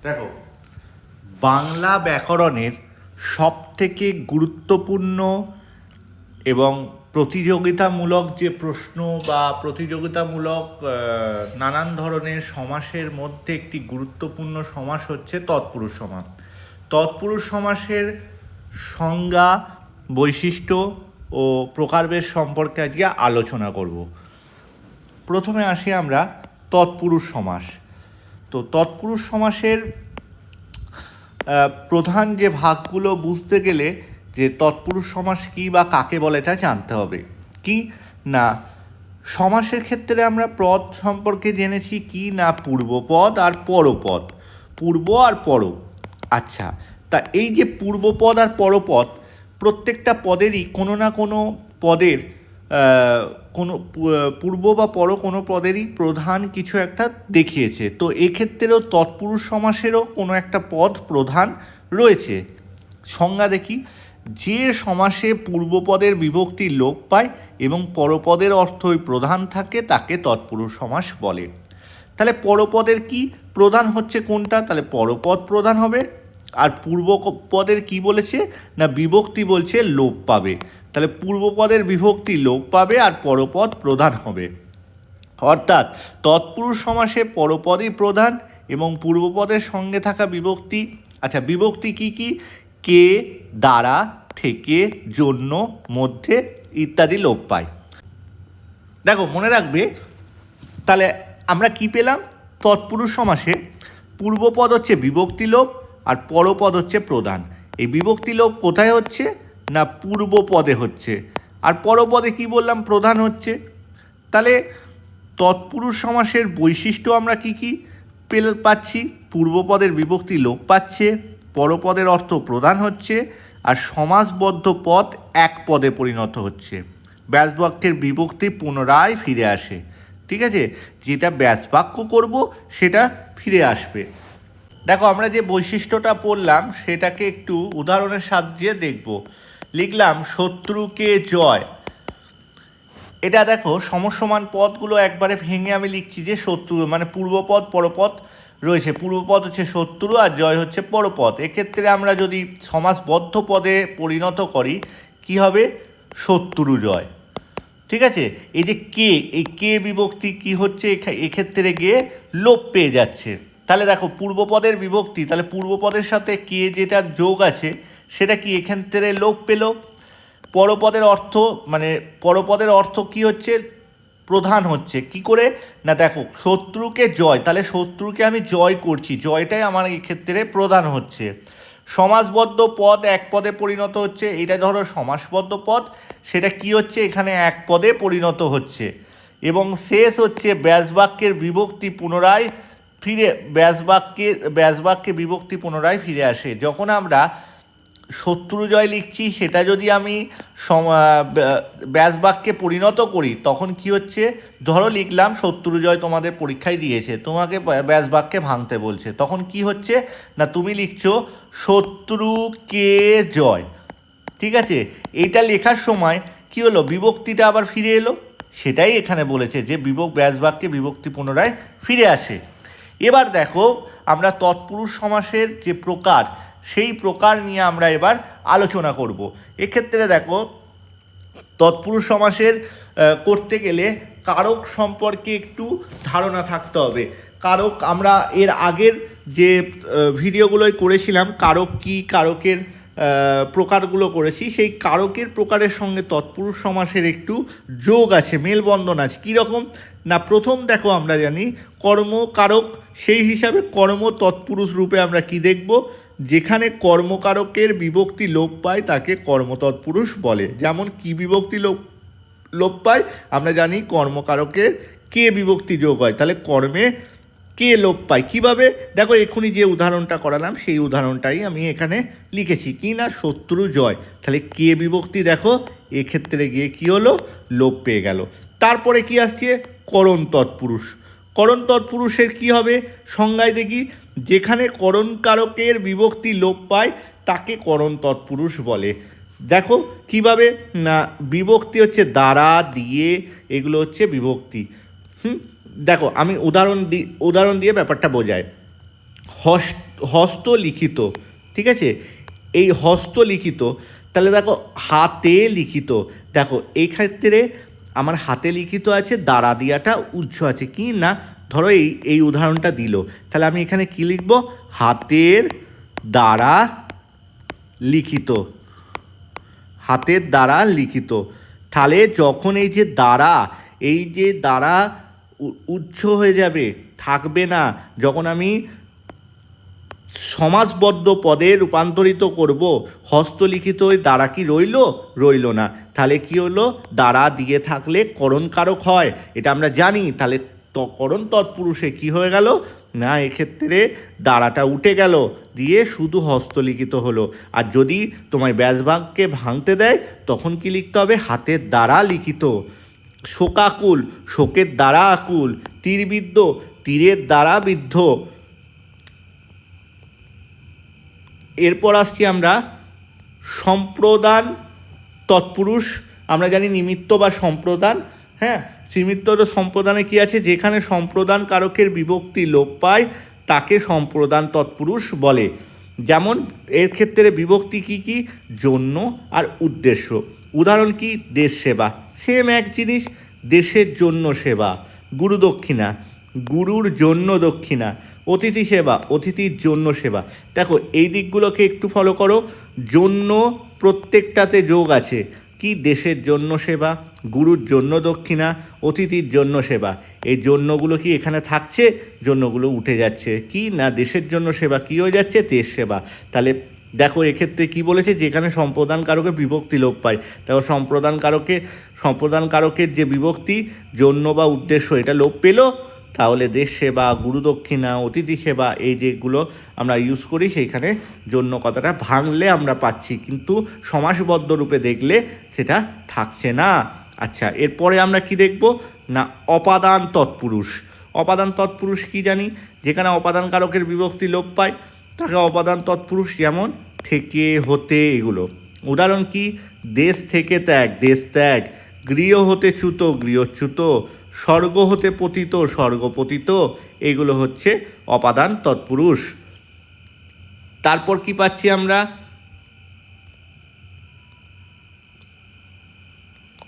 দেখো, বাংলা ব্যাকরণের সবথেকে গুরুত্বপূর্ণ এবং প্রতিযোগিতামূলক যে প্রশ্ন বা প্রতিযোগিতামূলক নানান ধরনের সমাসের মধ্যে একটি গুরুত্বপূর্ণ সমাস হচ্ছে তৎপুরুষ সমাস। তৎপুরুষ সমাসের সংজ্ঞা, বৈশিষ্ট্য ও প্রকারভেদ সম্পর্কে আজকে আলোচনা করব। প্রথমে আসি আমরা তৎপুরুষ সমাস। তো তৎপুরুষ সমাসের প্রধান যে ভাগগুলো বুঝতে গেলে যে তৎপুরুষ সমাস কী বা কাকে বলে এটা জানতে হবে। কি না, সমাসের ক্ষেত্রে আমরা পদ সম্পর্কে জেনেছি কি না, পূর্বপদ আর পরপদ, পূর্ব আর পর। আচ্ছা, তা এই যে পূর্বপদ আর পরপদ, প্রত্যেকটা পদেরই কোনো না কোনো পদের কোনো পূর্ব বা পর কোনো পদেরই প্রধান কিছু একটা দেখিয়েছে। তো এক্ষেত্রেও তৎপুরুষ সমাসেরও কোনো একটা পদ প্রধান রয়েছে। সংজ্ঞা দেখি, যে সমাসে পূর্বপদের বিভক্তি লোপ পায় এবং পরপদের অর্থই প্রধান থাকে তাকে তৎপুরুষ সমাস বলে। তাহলে পরপদের কি প্রধান হচ্ছে কোনটা? তাহলে পরপদ প্রধান হবে। আর পূর্বপদের কি বলেছে না, বিভক্তি বলছে লোপ পাবে। তাহলে পূর্বপদের বিভক্তি লোপ পাবে আর পরপদ প্রধান হবে। অর্থাৎ তৎপুরুষ সমাসে পরপদই প্রধান এবং পূর্বপদের সঙ্গে থাকা বিভক্তি, আচ্ছা বিভক্তি কি কি, কে, দ্বারা, থেকে, জন্য, মধ্যে ইত্যাদি লোপ পায়। দেখো মনে রাখবে, তাহলে আমরা কি পেলাম? তৎপুরুষ সমাসে পূর্বপদ হচ্ছে বিভক্তি লোপ আর পরপদ হচ্ছে প্রধান। এই বিভক্তি লোপ কোথায় হচ্ছে না, পূর্বপদে হচ্ছে। আর পরপদে কি বললাম, প্রধান হচ্ছে। তাহলে তৎপুরুষ সমাসের বৈশিষ্ট্য আমরা কি কি পাচ্ছি? পূর্বপদের বিভক্তি লোপ পাচ্ছে, পরপদের অর্থ প্রধান হচ্ছে, আর সমাসবদ্ধ পদ এক পদে পরিণত হচ্ছে। ব্যাসবাক্যের বিভক্তি পুনরায় ফিরে আসে। ঠিক আছে, যেটা ব্যাসবাক্য করব সেটা ফিরে আসবে। দেখো, আমরা যে বৈশিষ্ট্যটা পড়লাম সেটাকে একটু উদাহরণের সাহায্যে দেখব। লিখলাম শত্রুকে জয়। এটা দেখো, সমসমান পদগুলো একবারে ভেঙে আমি লিখছি যে শত্রু মানে পূর্বপদ পরপদ রয়েছে। পূর্বপদ হচ্ছে শত্রু আর জয় হচ্ছে পরপদ। এক্ষেত্রে আমরা যদি সমাসবদ্ধ পদে পরিণত করি কি হবে? শত্রু জয়। ঠিক আছে, এই যে কে, এই কে বিভক্তি কি হচ্ছে, এক্ষেত্রে গিয়ে লোপ পেয়ে যাচ্ছে। তাহলে দেখো, পূর্বপদের বিভক্তি, তাহলে পূর্বপদের সাথে কে যেটা যোগ আছে সেটা কি এক্ষেত্রে লোপ পেল। পরপদের অর্থ মানে পরপদের অর্থ কি হচ্ছে? প্রধান হচ্ছে। কি করে না, দেখো শত্রুকে জয়, তাহলে শত্রুকে আমি জয় করছি, জয়টাই আমার এই ক্ষেত্রে প্রধান হচ্ছে। সমাসবদ্ধ পদ এক পদে পরিণত হচ্ছে, এটা ধরো সমাসবদ্ধ পদ, সেটা কি হচ্ছে এখানে এক পদে পরিণত হচ্ছে। এবং শেষ হচ্ছে ব্যাসবাক্যের বিভক্তি পুনরায় ফিরে, ব্যাসবাক্যে বিভক্তি পুনরায় ফিরে আসে। যখন আমরা শত্রু জয় লিখছি সেটা যদি আমি ব্যাসবাক্যে পরিণত করি তখন কি হচ্ছে? ধরো লিখলাম শত্রু জয় তোমাদের পরীক্ষায় দিয়েছে, তোমাকে ব্যাসবাক্যে ভাঙতে বলছে, তখন কি হচ্ছে না, তুমি লিখছো শত্রুকে জয়। ঠিক আছে, এইটা লেখার সময় কি হলো? বিভক্তিটা আবার ফিরে এলো। সেটাই এখানে বলেছে যে ব্যাসবাক্যে বিভক্তি পুনরায় ফিরে আসে। এবার দেখো, আমরা তৎপুরুষ সমাসের যে প্রকার, সেই প্রকার নিয়ে আমরা এবার আলোচনা করব। এক্ষেত্রে দেখো, তৎপুরুষ সমাসের করতে গেলে কারক সম্পর্কে একটু ধারণা থাকতে হবে। কারক আমরা এর আগের যে ভিডিওগুলোই করেছিলাম, কারক কি, কারকের প্রকারগুলো করেছি, সেই কারকের প্রকারের সঙ্গে তৎপুরুষ সমাসের একটু যোগ আছে, মেলবন্ধন আছে। কীরকম না, প্রথম দেখো আমরা জানি কর্মকারক, সেই হিসাবে কর্ম তৎপুরুষ রূপে আমরা কি দেখব? যেখানে কর্মকারকের বিভক্তি লোপ পায় তাকে কর্মতৎপুরুষ বলে। যেমন কি বিভক্তি লোপ পায়? আমরা জানি কর্মকারকের কে বিভক্তি যোগ হয়, তাহলে কর্মে কে লোপ পায়। কীভাবে? দেখো, এক্ষুনি যে উদাহরণটা করালাম সেই উদাহরণটাই আমি এখানে লিখেছি। কি না, শত্রু জয়, তাহলে কে বিভক্তি দেখো এক্ষেত্রে গিয়ে কি হলো? লোপ পেয়ে গেল। তারপরে কি আসছে? করণ তৎপুরুষ। করণ তৎপুরুষের কি হবে? সংজ্ঞায় দেখি, যেখানে করণকারকের বিভক্তি লোপ পায় তাকে করণ তৎপুরুষ বলে। দেখো কিভাবে না, বিভক্তি হচ্ছে দ্বারা, দিয়ে, এগুলো হচ্ছে বিভক্তি। দেখো আমি উদাহরণ দিয়ে ব্যাপারটা বোঝাই। হস্তলিখিত, ঠিক আছে। এই হস্তলিখিত, তাহলে দেখো হাতে লিখিত, দেখো এই ক্ষেত্রে আমার হাতে লিখিত আছে, দ্বারা দিয়াটা উজ্জ্ব আছে, কি না ধরো এই উদাহরণটা দিল, তাহলে আমি এখানে কি লিখব, হাতের দ্বারা লিখিত, হাতের দ্বারা লিখিত। তাহলে যখন এই যে দ্বারা উচ্চ হয়ে যাবে, থাকবে না, যখন আমি সমাসবদ্ধ পদে রূপান্তরিত করব, হস্তলিখিত ওই দ্বারা কি রইল না, তাহলে কি হলো, দ্বারা দিয়ে থাকলে করণ কারক হয়, এটা আমরা জানি। তাহলে করণ তৎপুরুষে কি হয়ে গেল না, এক্ষেত্রে দ্বারাটা উঠে গেল, দিয়ে শুধু হস্তলিখিত হলো। আর যদি তোমায় ব্যাসবাক্যে ভাঙতে দেয় তখন কি লিখতে হবে, হাতের দ্বারা লিখিত। শোকাকুল, শোকের দ্বারা আকুল। তীরবিদ্ধ, তীরের দ্বারা বিদ্ধ। এরপর আসছি আমরা সম্প্রদান তৎপুরুষ। আমরা জানি নিমিত্ত বা সম্প্রদান, হ্যাঁ, নিমিত্ত তো সম্প্রদানে কি আছে, যেখানে সম্প্রদান কারকের বিভক্তি লোপ পায় তাকে সম্প্রদান তৎপুরুষ বলে। যেমন এর ক্ষেত্রে বিভক্তি কি কি, জন্য আর উদ্দেশ্য। উদাহরণ কি, দেশ সেবা, সেম এক জিনিস, দেশের জন্য সেবা। গুরু দক্ষিণা, গুরুর জন্য দক্ষিণা। অতিথি সেবা, অতিথির জন্য সেবা। দেখো এই দিকগুলোকে একটু ফলো করো, জন্য প্রত্যেকটাতে যোগ আছে, কি, দেশের জন্য সেবা, গুরুর জন্য দক্ষিণা, অতিথির জন্য সেবা। এই জন্যগুলো কি এখানে থাকছে, জন্যগুলো উঠে যাচ্ছে, কি না, দেশের জন্য সেবা কি হয়ে যাচ্ছে, দেশ সেবা। তাহলে দেখো এক্ষেত্রে কি বলেছে, যেখানে সম্প্রদান কারকের বিভক্তি লোপ পায়, দেখো সম্প্রদান কারকের যে বিভক্তি জন্য বা উদ্দেশ্য এটা লোপ পেলো, তাহলে দেশ সেবা, গুরু দক্ষিণা, অতিথি সেবা, এই যেগুলো আমরা ইউজ করি সেইখানে জন্য কথাটা ভাঙলে আমরা পাচ্ছি, কিন্তু সমাসবদ্ধ রূপে দেখলে সেটা থাকছে না। আচ্ছা, এরপরে আমরা কি দেখব না, অপাদান তৎপুরুষ। অপাদান তৎপুরুষ কি জানি, যেখানে অপাদান কারকের বিভক্তি লোপ পায় তাকে অপাদান তৎপুরুষ, যেমন থেকে, হতে, এগুলো। উদাহরণ কি, দেশ থেকে ত্যাগ, দেশ ত্যাগ। গৃহ হতে চ্যুত, গৃহচ্যুত। স্বর্গ হতে পতিত, স্বর্গপতিত। এগুলো হচ্ছে অপাদান তৎপুরুষ। তারপর কি পাচ্ছি আমরা,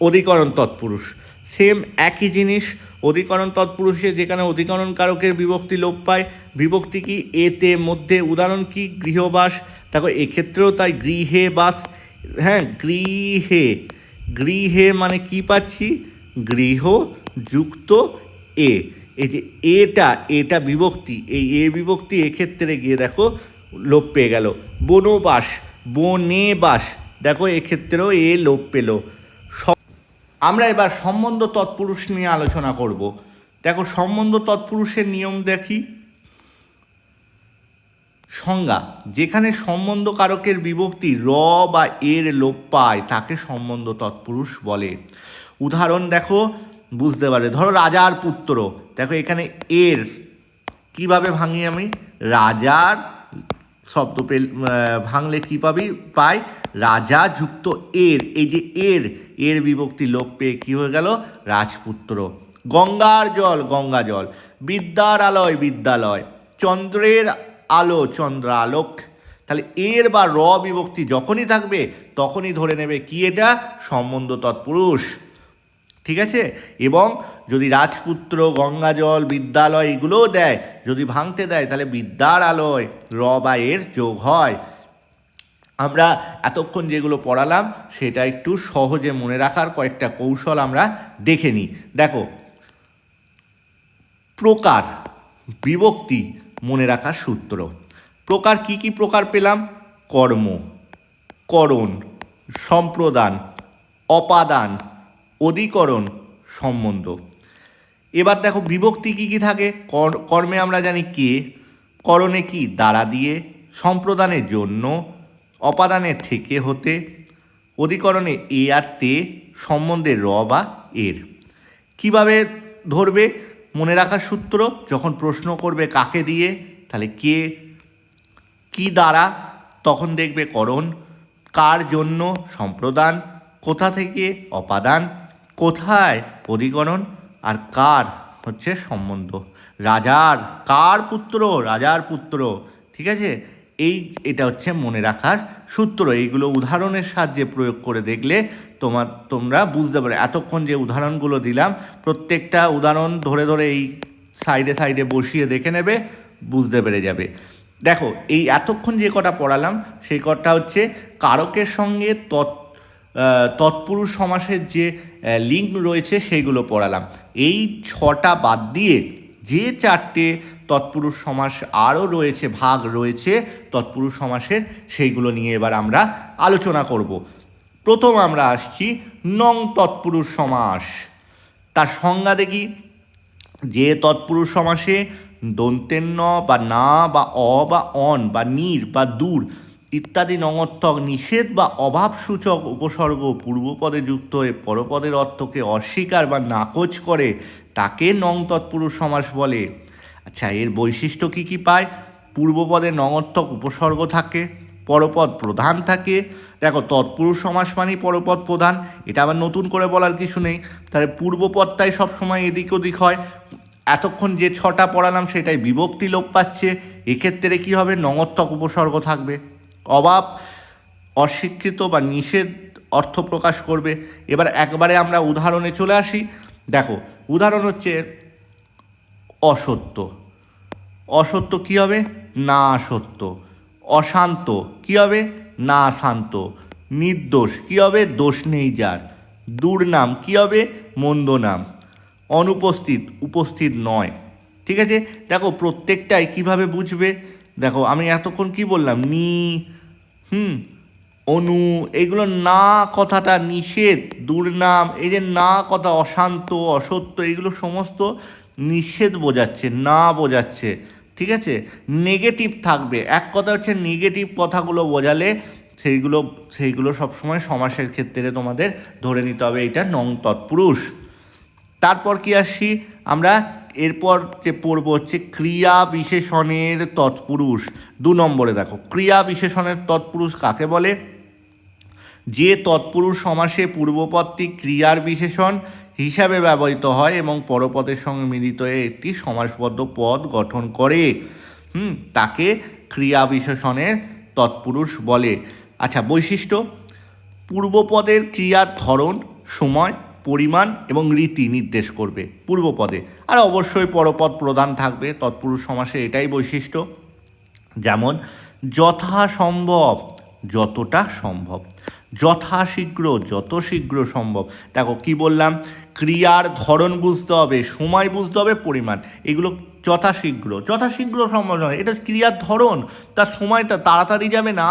অধিকরণ তৎপুরুষ। সেম একই জিনিস, অধিকরণ তৎপুরুষে যেখানে অধিকরণ কারকের বিভক্তি লোপ পায়, বিভক্তি কি, এতে, মধ্যে। উদাহরণ কি, গৃহবাস, দেখো এক্ষেত্রেও তাই, গৃহে বাস, হ্যাঁ, গৃহে, গৃহে মানে কি পাচ্ছি, গৃহ যুক্ত এ, এই যে এটা বিভক্তি, এই এ বিভক্তি এক্ষেত্রে গিয়ে দেখো লোপ পেয়ে গেল। বনবাস, বনে বাস, দেখো এক্ষেত্রেও এ লোপ পেল। আমরা এবার সম্বন্ধ তৎপুরুষ নিয়ে আলোচনা করব। দেখো সম্বন্ধ তৎপুরুষের নিয়ম দেখি। সংজ্ঞা, যেখানে সম্বন্ধ কারকের বিভক্তি র বা এর লোপ পায় তাকে সম্বন্ধ তৎপুরুষ বলে। উদাহরণ দেখো বুঝতে পারে, ধরো রাজার পুত্র, দেখো এখানে এর কিভাবে ভাঙি আমি, রাজার শব্দ ভাঙলে কী পাই, রাজা যুক্ত এর, এই যে এর বিভক্তি লোপ পেয়ে কী হয়ে গেল, রাজপুত্র। গঙ্গার জল, গঙ্গা জল। বিদ্যার আলোয়, বিদ্যালয়। চন্দ্রের আলো, চন্দ্রালোক। তাহলে এর বা র বিভক্তি যখনই থাকবে তখনই ধরে নেবে কি, এটা সম্বন্ধ তৎপুরুষ, ঠিক আছে। এবং যদি রাজপুত্র, গঙ্গাজল, বিদ্যালয় এগুলোও দেয়, যদি ভাঙতে দেয় তাহলে বিদ্যার আলোয় র বা এর যোগ হয়। আমরা এতক্ষণ যেগুলো পড়ালাম সেটা একটু সহজে মনে রাখার কয়েকটা কৌশল আমরা দেখে নিই। দেখো, প্রকার, বিভক্তি মনে রাখার সূত্র। প্রকার কি কি প্রকার পেলাম, কর্ম, করণ, সম্প্রদান, অপাদান, অধিকরণ, সম্বন্ধ। এবার দেখো বিভক্তি কি কি থাকে, কর্মে আমরা জানি কে, করণে কি, দ্বারা দিয়ে, সম্প্রদানের জন্য, অপাদানের থেকে, হতে, অধিকরণে এ আর তে, সম্বন্ধে র বা এর। কিভাবে ধরবে মনে রাখার সূত্র, যখন প্রশ্ন করবে কাকে দিয়ে তাহলে কে, কি দ্বারা তখন দেখবে করণ, কার জন্য সম্প্রদান, কোথা থেকে অপাদান, কোথায় অধিকরণ, আর কার হচ্ছে সম্বন্ধ। রাজার, কার পুত্র? রাজার পুত্র। ঠিক আছে, এটা হচ্ছে মনে রাখার সূত্র। এইগুলো উদাহরণের সাহায্যে প্রয়োগ করে দেখলে তোমরা বুঝতে পারবে। এতক্ষণ যে উদাহরণগুলো দিলাম প্রত্যেকটা উদাহরণ ধরে ধরে এই সাইডে সাইডে বসিয়ে দেখে নেবে, বুঝতে পেরে যাবে। দেখো, এই এতক্ষণ যে কটা পড়ালাম সেই কটা হচ্ছে কারকের সঙ্গে তৎপুরুষ সমাসের যে লিঙ্ক রয়েছে সেইগুলো পড়ালাম। এই 6টা বাদ দিয়ে যে 4টে তৎপুরুষ সমাস আরও রয়েছে, ভাগ রয়েছে তৎপুরুষ সমাসের, সেইগুলো নিয়ে এবার আমরা আলোচনা করব। প্রথম আমরা আসছি নং তৎপুরুষ সমাস। তার সংজ্ঞা দেখি। যে তৎপুরুষ সমাসে দন্তের ন বা না বা অ বা অন বা নির বা দূর ইত্যাদি নঙর্থক নিষেধ বা অভাবসূচক উপসর্গ পূর্বপদে যুক্ত হয়ে পরপদের অর্থকে অস্বীকার বা নাকচ করে তাকে নং তৎপুরুষ সমাস বলে। আচ্ছা, এর বৈশিষ্ট্য কী কী পায়? পূর্বপদে নঙর্থক উপসর্গ থাকে, পরপদ প্রধান থাকে। দেখো, তৎপুরুষ সমাস মানেই পরপদ প্রধান, এটা আবার নতুন করে বলার কিছু নেই। তাহলে পূর্বপদটাই সবসময় এদিক ওদিক হয়। এতক্ষণ যে 6টা পড়ালাম সেটাই বিভক্তি লোপ পাচ্ছে। এক্ষেত্রে কী হবে? নঙর্থক উপসর্গ থাকবে, অভাব, অস্বীকৃত বা নিষেধ অর্থ প্রকাশ করবে। এবার একবারে আমরা উদাহরণে চলে আসি। দেখো, উদাহরণ হচ্ছে অসত্য। অসত্য কী হবে? না সত্য। অশান্ত কী হবে? না শান্ত। নির্দোষ কী হবে? দোষ নেই যার। দুর্নাম কী হবে? মন্দ নাম। অনুপস্থিত উপস্থিত নয়। ঠিক আছে, দেখো প্রত্যেকটাই কিভাবে বুঝবে। দেখো, আমি এতক্ষণ কি বললাম? অনু, এইগুলো না কথাটা নিষেধ, দুর্নাম, এই যে না কথা, অশান্ত, অসত্য, এইগুলো সমস্ত নিষেধ বোঝাচ্ছে, না বোঝাচ্ছে। ঠিক আছে, নেগেটিভ থাকবে। এক কথা হচ্ছে নেগেটিভ কথাগুলো বোঝালে সেইগুলো সবসময় সমাসের ক্ষেত্রে তোমাদের ধরে নিতে হবে এইটা নং তৎপুরুষ। তারপর কি আসছি আমরা? এরপর যে পড়ব হচ্ছে ক্রিয়া বিশেষণের তৎপুরুষ। 2 নম্বরে দেখো, ক্রিয়া বিশেষণের তৎপুরুষ কাকে বলে? যে তৎপুরুষ সমাসে পূর্বপদটি ক্রিয়ার বিশেষণ হিসাবে ব্যবহৃত হয় এবং পরপদের সঙ্গে মিলিত হয়ে একটি সমাসবদ্ধ পদ গঠন করে, তাকে ক্রিয়া বিশেষণের তৎপুরুষ বলে। আচ্ছা, বৈশিষ্ট্য: পূর্বপদের ক্রিয়ার ধরন, সময়, পরিমাণ এবং রীতি নির্দেশ করবে পূর্বপদে। আর অবশ্যই পরপদ প্রধান থাকবে তৎপুরুষ সমাসে, এটাই বৈশিষ্ট্য। যেমন যথাসম্ভব, যতটা সম্ভব। যথাশীঘ্র, যত শীঘ্র সম্ভব। দেখো কি বললাম? ক্রিয়ার ধরন বুঝতে হবে, সময় বুঝতে হবে, পরিমাণ। এগুলো যথাশীঘ্র, যথাশীঘ্র সম্ভব নয়, এটা ক্রিয়ার ধরন। তার সময়টা তাড়াতাড়ি যাবে না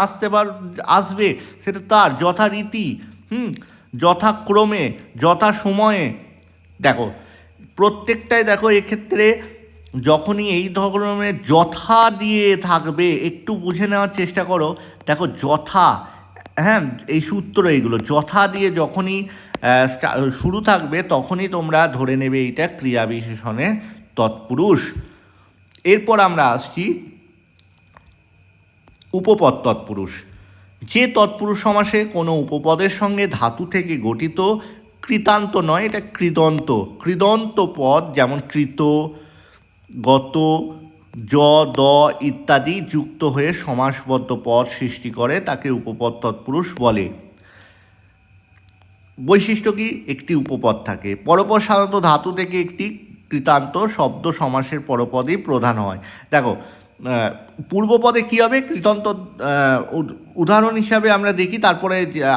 আসবে, সেটা তার যথারীতি, যথাক্রমে, যথা সময়ে। দেখো প্রত্যেকটাই, দেখো এক্ষেত্রে যখনই এই ধরনের যথা দিয়ে থাকবে একটু বুঝে নেওয়ার চেষ্টা করো। দেখো যথা, এই সূত্র, এইগুলো যথা দিয়ে যখনই শুরু থাকবে তখনই তোমরা ধরে নেবে এইটা ক্রিয়া বিশেষণের তৎপুরুষ। এরপর আমরা আসছি উপপদ তৎপুরুষ। যে তৎপুরুষ সমাসে কোনো উপপদের সঙ্গে ধাতু থেকে গঠিত কৃতান্ত নয়, এটা কৃদন্ত, কৃদন্ত পদ, যেমন কৃত, গত, য, দ ইত্যাদি যুক্ত হয়ে সমাসবদ্ধ পদ সৃষ্টি করে, তাকে উপপদ তৎপুরুষ বলে। বৈশিষ্ট্য কি? একটি উপপদ থাকে। পরপদ সাধারণত ধাতু থেকে একটি কৃতান্ত শব্দ সমাসের পরপদেই প্রধান হয়। দেখো পূর্বপদে কী হবে? কৃতান্ত। উদাহরণ হিসাবে আমরা দেখি, তারপরে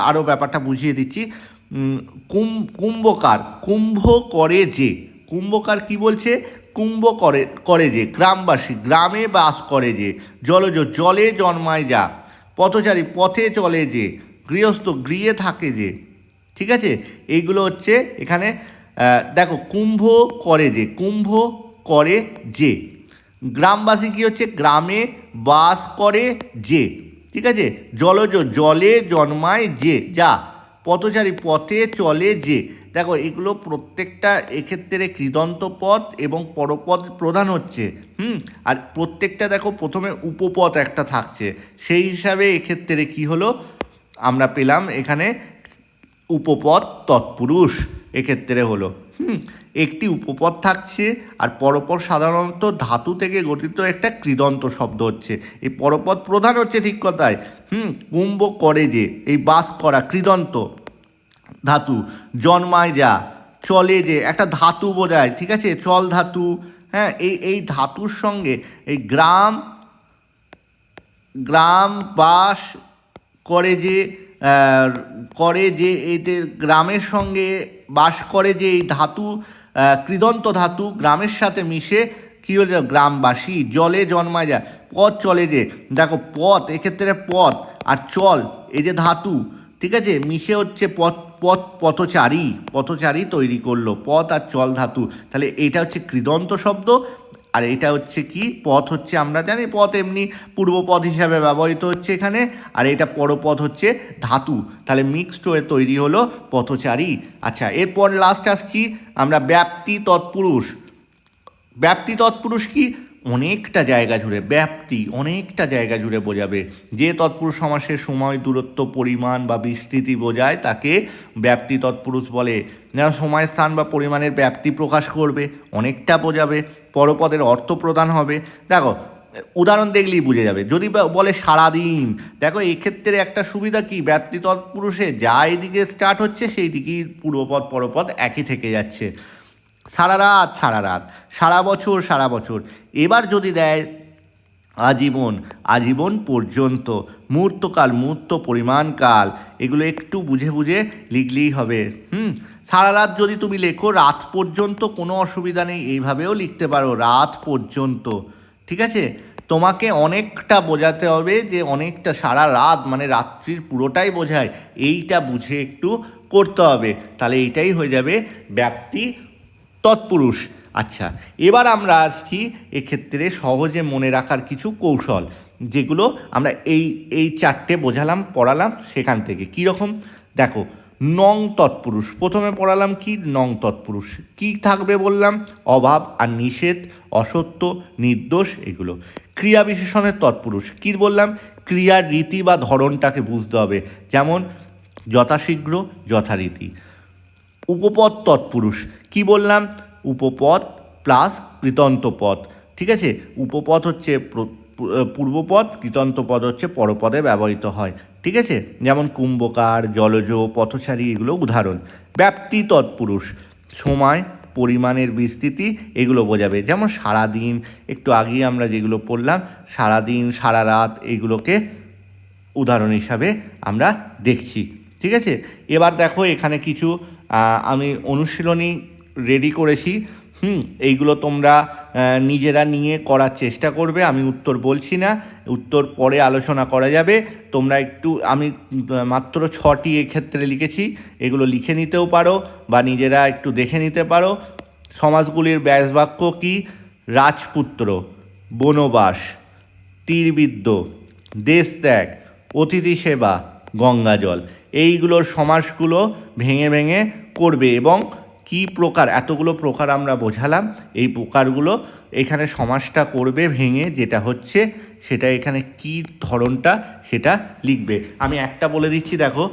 আরও ব্যাপারটা বুঝিয়ে দিচ্ছি। কুম্ভকার, কুম্ভ করে যে। কুম্ভকার কি বলছে? কুম্ভ করে যে, গ্রামবাসী, গ্রামে বাস করে যে। জলজ, জলে জন্মায় যা। পথচারী, পথে চলে যে। গৃহস্থ, গৃহে থাকে যে। ঠিক আছে, এইগুলো হচ্ছে এখানে। দেখো কুম্ভ করে যে, কুম্ভ করে যে। গ্রামবাসী কি হচ্ছে? গ্রামে বাস করে যে। ঠিক আছে, জলজ, জলে জন্মায় যে, যা। পথচারী, পথে চলে যে। দেখো এগুলো প্রত্যেকটা এক্ষেত্রে কৃদন্ত পদ এবং পরপদ প্রধান হচ্ছে। আর প্রত্যেকটা দেখো প্রথমে উপপদ একটা থাকছে, সেই হিসাবে এক্ষেত্রে কি হলো? আমরা পেলাম এখানে উপপদ তৎপুরুষ এক্ষেত্রে হলো। একটি উপপদ থাকছে, আর পরপদ সাধারণত ধাতু থেকে গঠিত একটা কৃদন্ত শব্দ হচ্ছে। এই পরপদ প্রধান হচ্ছে ঠিক কথায়, কুম্ভ করে যে, এই বাস করা কৃদন্ত ধাতু, জন্মায় যা, চলে যে, একটা ধাতু বোঝায়, ঠিক আছে, চল ধাতু। হ্যাঁ, এই ধাতুর সঙ্গে এই গ্রাম বাস করে যে, এদের গ্রামের সঙ্গে বাস করে যে এই ধাতু, কৃদন্ত ধাতু গ্রামের সাথে মিশে কী হয়ে যায়, গ্রামবাসী। জলে জন্মায় যায়, পথ চলে যে, দেখো পথ এক্ষেত্রে পথ আর চল, এই যে ধাতু, ঠিক আছে, মিশে হচ্ছে পথচারী তৈরি করলো, পথ আর চল ধাতু। তাহলে এইটা হচ্ছে কৃদন্ত শব্দ, আর এটা হচ্ছে কি, পথ হচ্ছে, আমরা জানি পথ এমনি পূর্বপদ হিসাবে ব্যবহৃত হচ্ছে এখানে, আর এটা পরপদ হচ্ছে ধাতু। তাহলে মিক্সড হয়ে তৈরি হলো পথচারী। আচ্ছা, এরপর লাস্ট আসছি আমরা ব্যাপ্তি তৎপুরুষ। ব্যাপ্তি তৎপুরুষ কি, অনেকটা জায়গা জুড়ে, ব্যাপ্তি অনেকটা জায়গা জুড়ে বোঝাবে। যে তৎপুরুষ সমাসের সময়, দূরত্ব, পরিমাণ বা বিস্তৃতি বোঝায় তাকে ব্যাপ্তি তৎপুরুষ বলে। যেমন সময়, স্থান বা পরিমাণের ব্যাপ্তি প্রকাশ করবে, অনেকটা বোঝাবে। পরপদের অর্থ প্রদান হবে। দেখো উদাহরণ দেখলেই বুঝে যাবে। যদি বলে সারাদিন, দেখো এক্ষেত্রে একটা সুবিধা কি, ব্যাপ্তি তৎপুরুষে যা এদিকে স্টার্ট হচ্ছে সেই দিকেই পূর্বপদ পরপদ একই থেকে যাচ্ছে। সারা রাত, সারা বছর। এবার যদি দেয় আজীবন পর্যন্ত, মুহূর্তকাল, পরিমাণকাল, এগুলো একটু বুঝে লিখলেই হবে। সারা রাত যদি তুমি লেখো রাত পর্যন্ত, কোনো অসুবিধা নেই, এইভাবেও লিখতে পারো, রাত পর্যন্ত, ঠিক আছে। তোমাকে অনেকটা বোঝাতে হবে যে অনেকটা, সারা রাত মানে রাত্রির পুরোটাই বোঝায়, এইটা বুঝে একটু করতে হবে, তাহলে এইটাই হয়ে যাবে ব্যাপ্তি তৎপুরুষ। আচ্ছা, এবার আমরা আসছি এক্ষেত্রে সহজে মনে রাখার কিছু কৌশল, যেগুলো আমরা এই চারটে পড়ালাম সেখান থেকে। কীরকম দেখো, নং তৎপুরুষ প্রথমে পড়ালাম, কি নং তৎপুরুষ কি থাকবে বললাম, অভাব আর নিষেধ, অসত্য, নির্দোষ, এগুলো। ক্রিয়া বিশেষণের তৎপুরুষ কি বললাম, ক্রিয়ার রীতি বা ধরনটাকে বুঝতে হবে, যেমন যথাশীঘ্র, যথারীতি। উপপদ তৎপুরুষ কি বললাম, উপপদ প্লাস কৃতন্ত পদ, ঠিক আছে। উপপদ হচ্ছে পূর্বপদ, কৃতন্ত পদ হচ্ছে পরপদে ব্যবহৃত হয়, ঠিক আছে। যেমন কুম্ভকার, জলজ, পথচারী, এগুলো উদাহরণ। ব্যাপ্তি তৎপুরুষ সময়, পরিমাণের বিস্তৃতি, এগুলো বোঝাবে, যেমন সারাদিন, একটু আগেই আমরা যেগুলো পড়লাম, সারাদিন, সারা রাত, এগুলোকে উদাহরণ হিসাবে আমরা দেখছি, ঠিক আছে। এবার দেখো এখানে কিছু আমি অনুশীলনী রেডি করেছি, এইগুলো তোমরা নিজেরা নিয়ে করার চেষ্টা করবে। আমি উত্তর বলছি না, উত্তর পরে আলোচনা করা যাবে। তোমরা একটু, আমি মাত্র 6টি এক্ষেত্রে লিখেছি, এগুলো লিখে নিতেও পারো বা নিজেরা একটু দেখে নিতে পারো। সমাসগুলির ব্যাসবাক্য কি, রাজপুত্র, বনবাস, তীরবিদ্ধ, দেশত্যাগ, অতিথি সেবা, গঙ্গাজল, এইগুলোর সমাসগুলো ভেঙে করবে, এবং কি প্রকার, এতগুলো প্রকার আমরা বোঝালাম, এই প্রকারগুলো এখানে সমাসটা করবে ভেঙে, যেটা হচ্ছে সেটা এখানে কি ধরনটা সেটা লিখবে। আমি একটা বলে দিচ্ছি, দেখো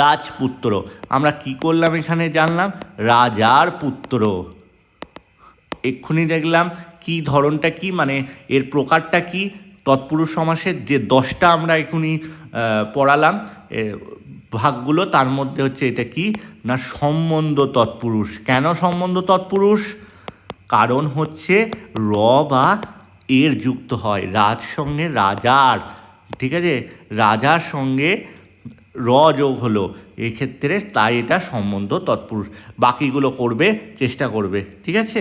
রাজপুত্র, আমরা কি করলাম এখানে জানলাম, রাজার পুত্র। এক্ষুনি দেখলাম কি ধরনটা কি, মানে এর প্রকারটা কি, তৎপুরুষ সমাসের যে 10টা আমরা এক্ষুনি পড়ালাম ভাগগুলো, তার মধ্যে হচ্ছে এটা কি না, সম্বন্ধ তৎপুরুষ। কেন সম্বন্ধ তৎপুরুষ, কারণ হচ্ছে র বা এর যুক্ত হয়, রাজ সঙ্গে রাজার, ঠিক আছে, রাজার সঙ্গে র যোগ হলো এক্ষেত্রে, তাই এটা সম্বন্ধ তৎপুরুষ। বাকিগুলো করবে, চেষ্টা করবে, ঠিক আছে।